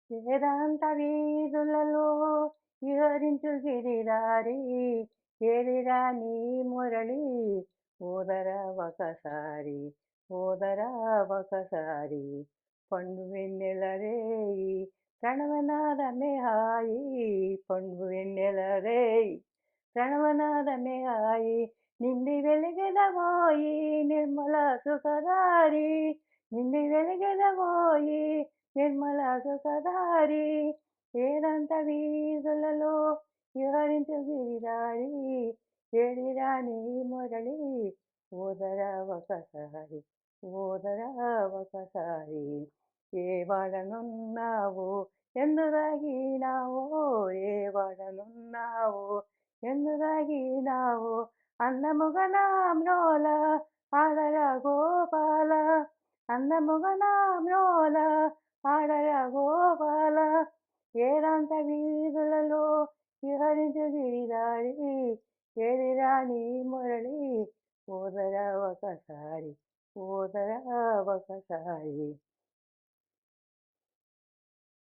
వేదాంత వీధులలో విహరించు గిరిధారి ఏరిరా నీ మురళి ఓదరా ఒకసారి ఓదరా ఒకసారి పండు వెన్నెల రేయి ప్రణవనాదమే హాయి పండు వెన్నెల రేయి ప్రణవనాదమే హాయి నిండి వెలిగెదవోయి నిర్మల సుఖదారి నిండి వెలిగెదవోయి నిర్మల సుఖదారి వేదాంత వీధులలో విహరించు గిరిదారి ఏడిరా నీ మురళి ఓదరా ఒకసారి ఓదరా ఒకసారి ఏ వాడనున్నావో ఎందు దాగినావో ఏ వాడనున్నావో ఎందు దాగినావో అందముగా నామ్రోల ఆడరా గోపాల అందముగా నామ్రోల ఆడరా గోపాల వేదాంత వీధులలో విహరించు గిరిదారి ఏడిరా నీ మురళి ఓదరా ఒకసారి ఓదరా ఒకసారి